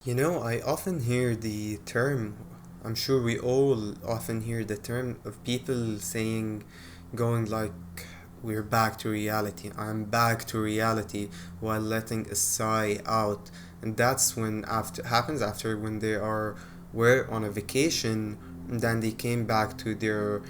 I often hear the term, I'm sure we all often hear the term of people saying, going like, we're back to reality, I'm back to reality, while letting a sigh out. And that's when after happens after when they were on a vacation, and then they came back to their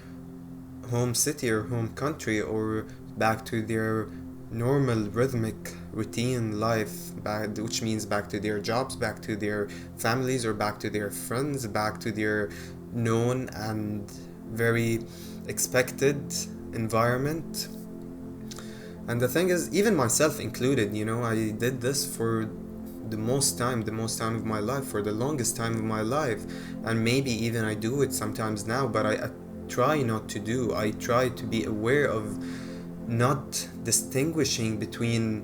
home city or home country, or back to their normal rhythmic routine life, which means back to their jobs, back to their families, or back to their friends, back to their known and very expected environment. And the thing is, even myself included, I did this for the most time of my life, for the longest time of my life. And maybe even I do it sometimes now, but I try not to do. I try to be aware of not distinguishing between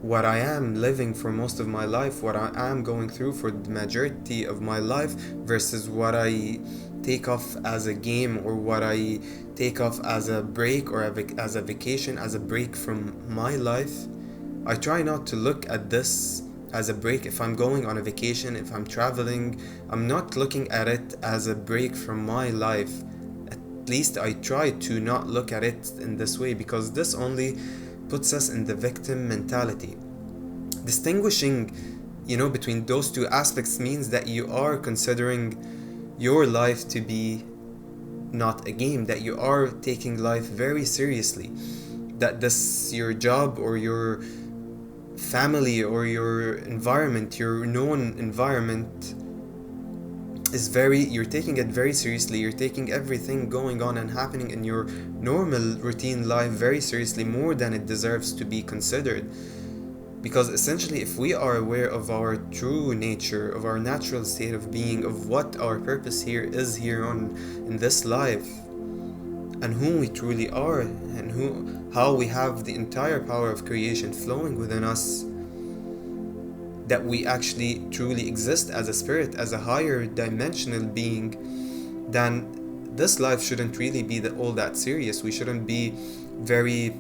what I am living for most of my life, what I am going through for the majority of my life, versus what I take off as a game, or what I take off as a break, or as a vacation, as a break from my life. I try not to look at this as a break. If I'm going on a vacation, if I'm traveling, I'm not looking at it as a break from my life. At least I try to not look at it in this way, because this only puts us in the victim mentality. Distinguishing, between those two aspects means that you are considering your life to be not a game, that you are taking life very seriously, that this your job or your family or your environment, your known environment, you're taking it very seriously. You're taking everything going on and happening in your normal routine life very seriously, more than it deserves to be considered. Because essentially, if we are aware of our true nature, of our natural state of being, of what our purpose here on in this life, and who we truly are, and how we have the entire power of creation flowing within us, that we actually truly exist as a spirit, as a higher dimensional being, then this life shouldn't really be all that serious. We shouldn't be very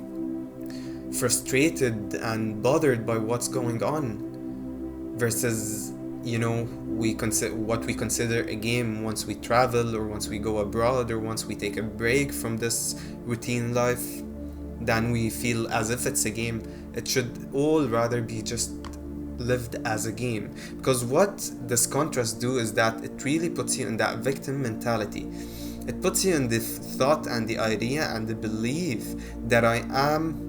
frustrated and bothered by what's going on, versus what we consider a game once we travel, or once we go abroad, or once we take a break from this routine life. Then we feel as if it's a game. It should all rather be just lived as a game, because what this contrast do is that it really puts you in that victim mentality. It puts you in the thought and the idea and the belief that I am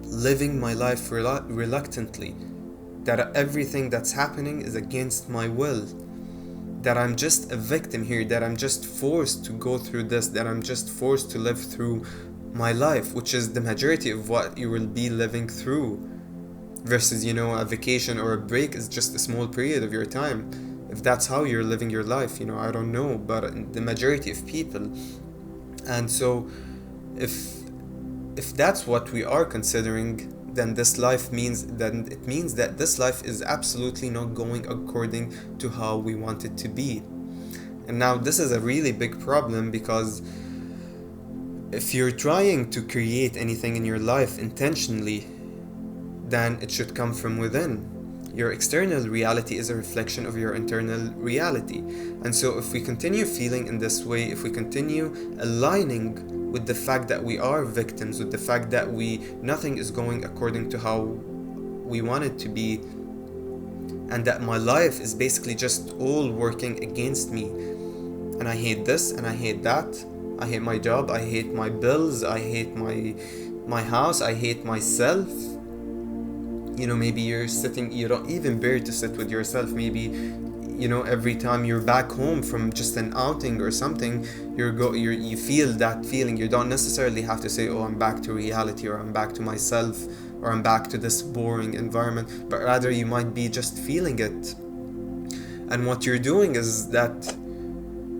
living my life reluctantly, that everything that's happening is against my will, that I'm just a victim here, that I'm just forced to go through this, that I'm just forced to live through my life, which is the majority of what you will be living through. Versus, a vacation or a break is just a small period of your time. If that's how you're living your life, I don't know, but the majority of people. And so, if that's what we are considering, then it means that this life is absolutely not going according to how we want it to be. And now this is a really big problem, because if you're trying to create anything in your life intentionally, then it should come from within. Your external reality is a reflection of your internal reality. And so if we continue feeling in this way, if we continue aligning with the fact that we are victims, with the fact that nothing is going according to how we want it to be, and that my life is basically just all working against me, and I hate this and I hate that, I hate my job, I hate my bills, I hate my house, I hate myself. Maybe you don't even bear to sit with yourself. Maybe, every time you're back home from just an outing or something, you feel that feeling. You don't necessarily have to say, oh, I'm back to reality, or I'm back to myself, or I'm back to this boring environment, but rather you might be just feeling it. And what you're doing is that,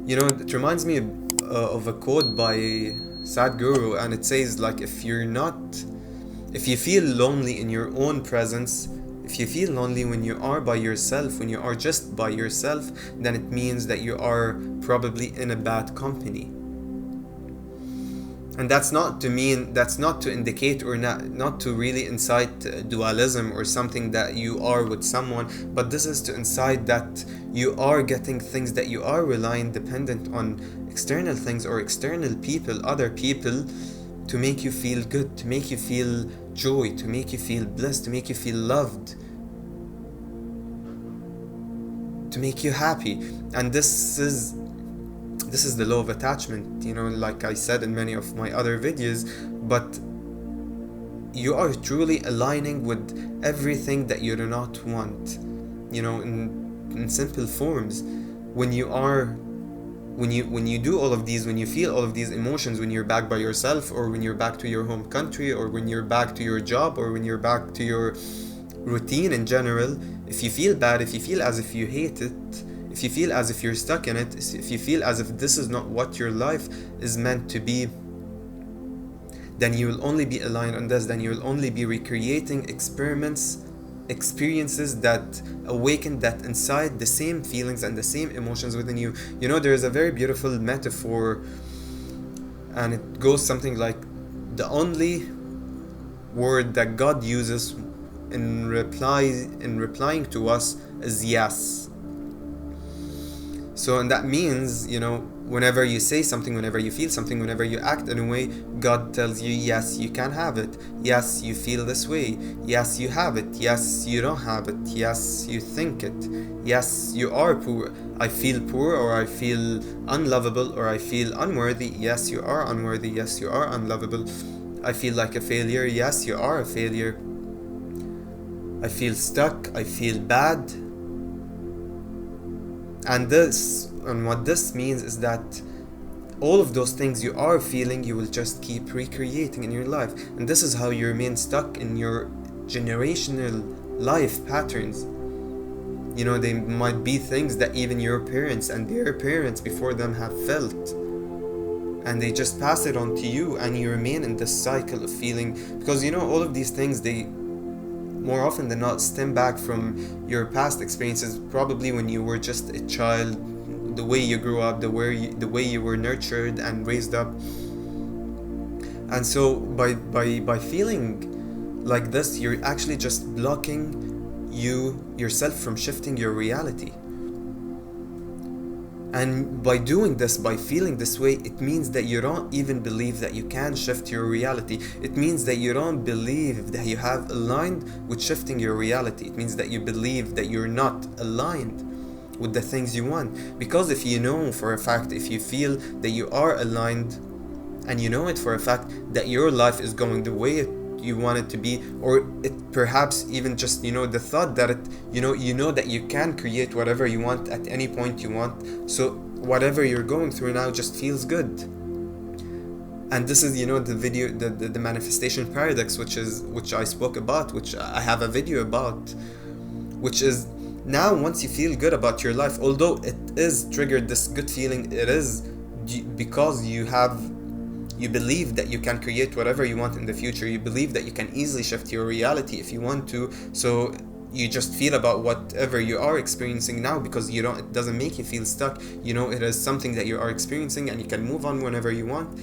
it reminds me of a quote by Sadhguru, and it says, like, if you feel lonely in your own presence, if you feel lonely when you are by yourself, when you are just by yourself, then it means that you are probably in a bad company. And that's not to indicate or not to really incite dualism or something that you are with someone, but this is to incite that you are getting things, that you are relying dependent on external things or external people, other people, to make you feel good, to make you feel joy, to make you feel blessed, to make you feel loved, to make you happy. And this is the law of attachment, like I said in many of my other videos. But you are truly aligning with everything that you do not want, in simple forms. When you do all of these, when you feel all of these emotions, when you're back by yourself, or when you're back to your home country, or when you're back to your job, or when you're back to your routine in general, if you feel bad, if you feel as if you hate it, if you feel as if you're stuck in it, if you feel as if this is not what your life is meant to be, then you will only be aligned on this, then you will only be recreating experiences that awaken that inside the same feelings and the same emotions within you. There is a very beautiful metaphor, and it goes something like, the only word that God uses in replying to us is yes. So, and that means, whenever you say something, whenever you feel something, whenever you act in a way, God tells you, yes, you can have it. Yes, you feel this way. Yes, you have it. Yes, you don't have it. Yes, you think it. Yes, you are poor. I feel poor, or I feel unlovable, or I feel unworthy. Yes, you are unworthy. Yes, you are unlovable. I feel like a failure. Yes, you are a failure. I feel stuck. I feel bad. And what this means is that all of those things you are feeling, you will just keep recreating in your life. And this is how you remain stuck in your generational life patterns. They might be things that even your parents and their parents before them have felt. And they just pass it on to you, and you remain in this cycle of feeling. Because, all of these things, they more often than not stem back from your past experiences, probably when you were just a child, the way you grew up, the way you were nurtured and raised up. And so by feeling like this, you're actually just blocking yourself from shifting your reality. And by doing this, by feeling this way, it means that you don't even believe that you can shift your reality. It means that you don't believe that you have aligned with shifting your reality. It means that you believe that you're not aligned with the things you want. Because if you know for a fact, if you feel that you are aligned, and you know it for a fact that your life is going the way you want it to be, or it perhaps even just the thought that that you can create whatever you want at any point you want, so whatever you're going through now just feels good. And this is the video, the manifestation paradox, which I spoke about, which I have a video about, which is, now once you feel good about your life, although it is triggered this good feeling, it is because you believe that you can create whatever you want in the future. You believe that you can easily shift your reality if you want to. So you just feel about whatever you are experiencing now, because it doesn't make you feel stuck. It is something that you are experiencing, and you can move on whenever you want,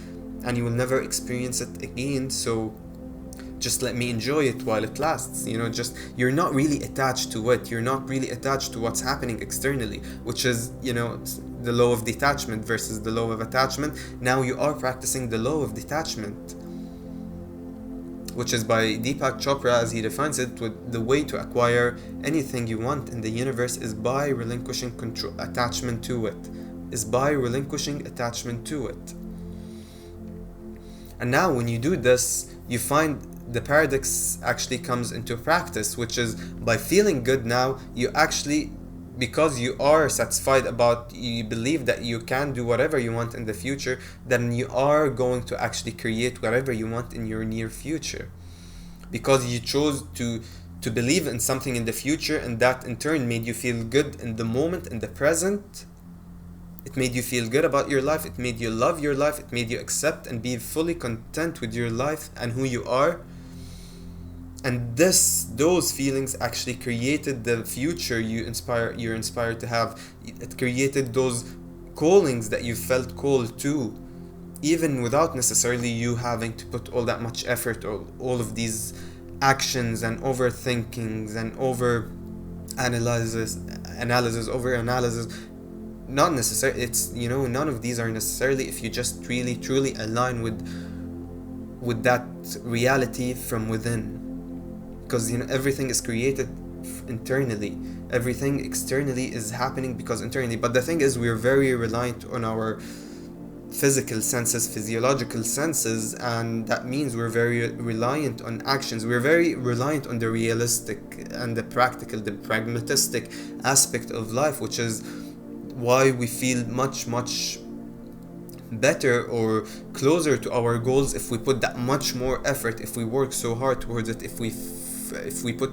and you will never experience it again. So just let me enjoy it while it lasts. You're not really attached to it. You're not really attached to what's happening externally, which is, the law of detachment versus the law of attachment. Now you are practicing the law of detachment, which is by Deepak Chopra, as he defines it, with the way to acquire anything you want in the universe is by relinquishing attachment to it. And now when you do this, you find the paradox actually comes into practice, which is by feeling good now, you actually, because you are satisfied about, you believe that you can do whatever you want in the future, then you are going to actually create whatever you want in your near future. Because you chose to believe in something in the future, and that in turn made you feel good in the moment, in the present. It made you feel good about your life, it made you love your life, it made you accept and be fully content with your life and who you are. And those feelings actually created the future you're inspired to have. It created those callings that you felt called to. even without necessarily you having to put all that much effort or all of these actions and overthinkings and over analysis. Not necessarily, it's, none of these are necessarily if you just really truly align with that reality from within. Because everything is created internally, everything externally is happening because internally. But the thing is, we're very reliant on our physical senses, physiological senses, and that means we're very reliant on actions. We're very reliant on the realistic and the practical, the pragmatistic aspect of life, which is why we feel much, much better or closer to our goals if we put that much more effort, if we work so hard towards it, if we put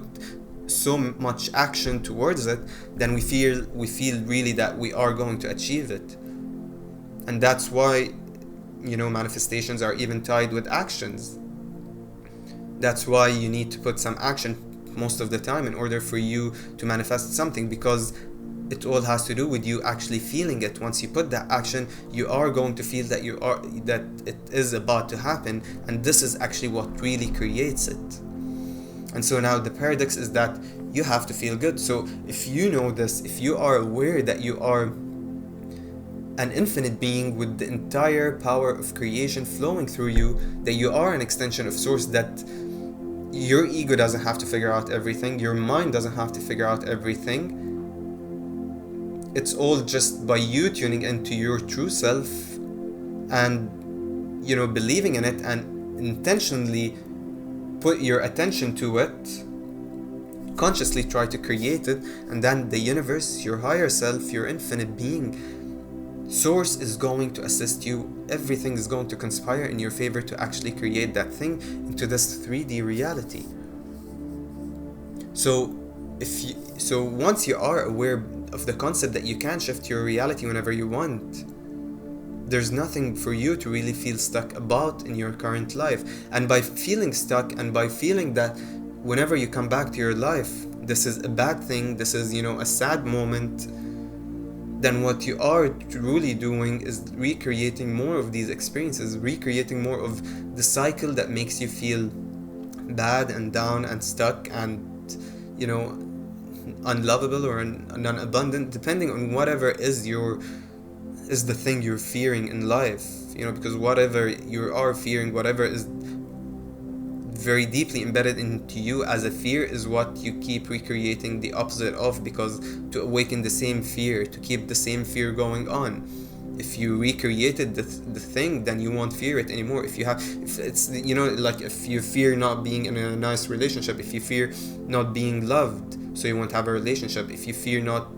so much action towards it, then we feel really that we are going to achieve it. And that's why manifestations are even tied with actions. That's why you need to put some action most of the time in order for you to manifest something, because it all has to do with you actually feeling it. Once you put that action, you are going to feel that that it is about to happen, and this is actually what really creates it. And so now the paradox is that you have to feel good. So if you know this, if you are aware that you are an infinite being with the entire power of creation flowing through you, that you are an extension of source, that your ego doesn't have to figure out everything, your mind doesn't have to figure out everything. It's all just by you tuning into your true self and believing in it and intentionally put your attention to it, consciously try to create it, and then the universe, your higher self, your infinite being, source is going to assist you. Everything is going to conspire in your favor to actually create that thing into this 3D reality. So once you are aware of the concept that you can shift your reality whenever you want, there's nothing for you to really feel stuck about in your current life. And by feeling stuck and by feeling that whenever you come back to your life, this is a bad thing, this is, a sad moment, then what you are truly doing is recreating more of these experiences, recreating more of the cycle that makes you feel bad and down and stuck and, unlovable or non-abundant, depending on whatever is the thing you're fearing in life, because whatever you are fearing, whatever is very deeply embedded into you as a fear, is what you keep recreating the opposite of, because to awaken the same fear, to keep the same fear going on. If you recreated the thing, then you won't fear it anymore. If it's like if you fear not being in a nice relationship, if you fear not being loved, so you won't have a relationship. If you fear not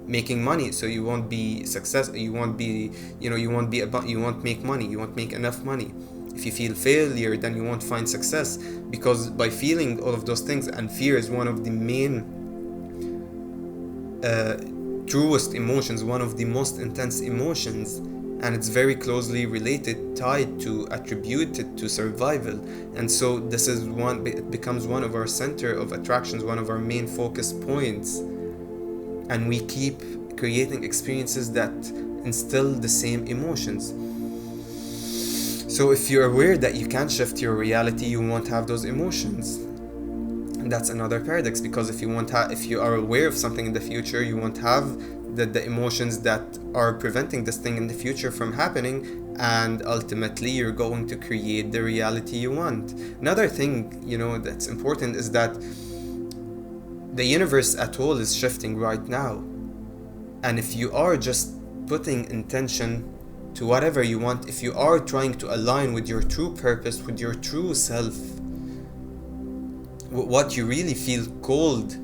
making money, so you won't be successful, you won't make money, you won't make enough money. If you feel failure, then you won't find success, because by feeling all of those things, and fear is one of the main truest emotions, one of the most intense emotions, and it's very closely tied to attributed to survival. And so this is it becomes one of our center of attractions, one of our main focus points, and we keep creating experiences that instill the same emotions. So if you're aware that you can shift your reality, you won't have those emotions. And that's another paradox, because if you are aware of something in the future, you won't have the emotions that are preventing this thing in the future from happening, and ultimately you're going to create the reality you want. Another thing, that's important is that the universe at all is shifting right now. And if you are just putting intention to whatever you want, if you are trying to align with your true purpose, with your true self, what you really feel called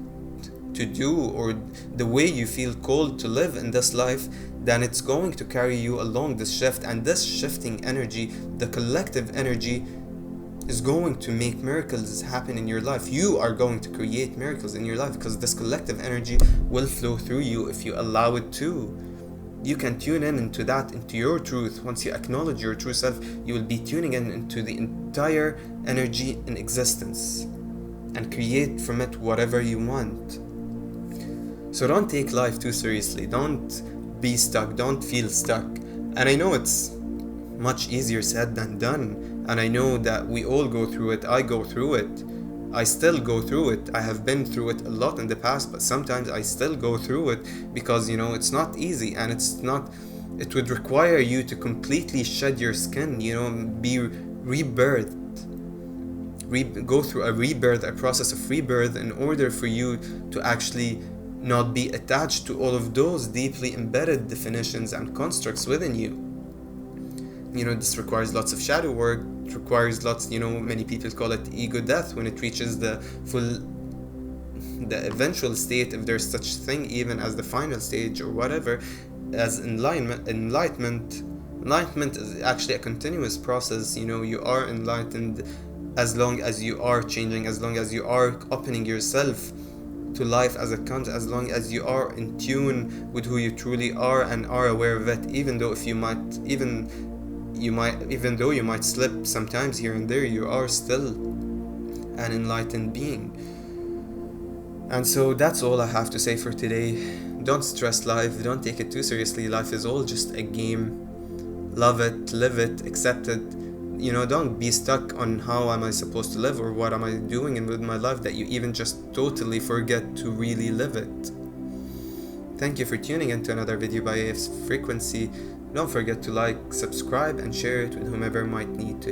to do, or the way you feel called to live in this life, then it's going to carry you along this shift. And this shifting energy, the collective energy, is going to make miracles happen in your life. You are going to create miracles in your life, because this collective energy will flow through you if you allow it to. You can tune in into your truth. Once you acknowledge your true self, you will be tuning in into the entire energy in existence and create from it whatever you want. So don't take life too seriously. Don't be stuck. Don't feel stuck. And I know it's much easier said than done. And I know that we all go through it. I go through it. I still go through it. I have been through it a lot in the past, but sometimes I still go through it because, it's not easy, and it would require you to completely shed your skin, be rebirthed, go through a process of rebirth in order for you to actually not be attached to all of those deeply embedded definitions and constructs within you. This requires lots of shadow work. It requires lots, many people call it ego death when it reaches the eventual state, if there's such thing even as the final stage or whatever, as enlightenment. Enlightenment is actually a continuous process. You are enlightened as long as you are changing, as long as you are opening yourself to life as it comes, as long as you are in tune with who you truly are and are aware of it, even though you might slip sometimes here and there, you are still an enlightened being. And so that's all I have to say for today. Don't stress life, don't take it too seriously. Life is all just a game. Love it, live it, accept it. Don't be stuck on how am I supposed to live or what am I doing with my life that you even just totally forget to really live it. Thank you for tuning into another video by AF's Frequency. Don't forget to like, subscribe, and share it with whomever might need to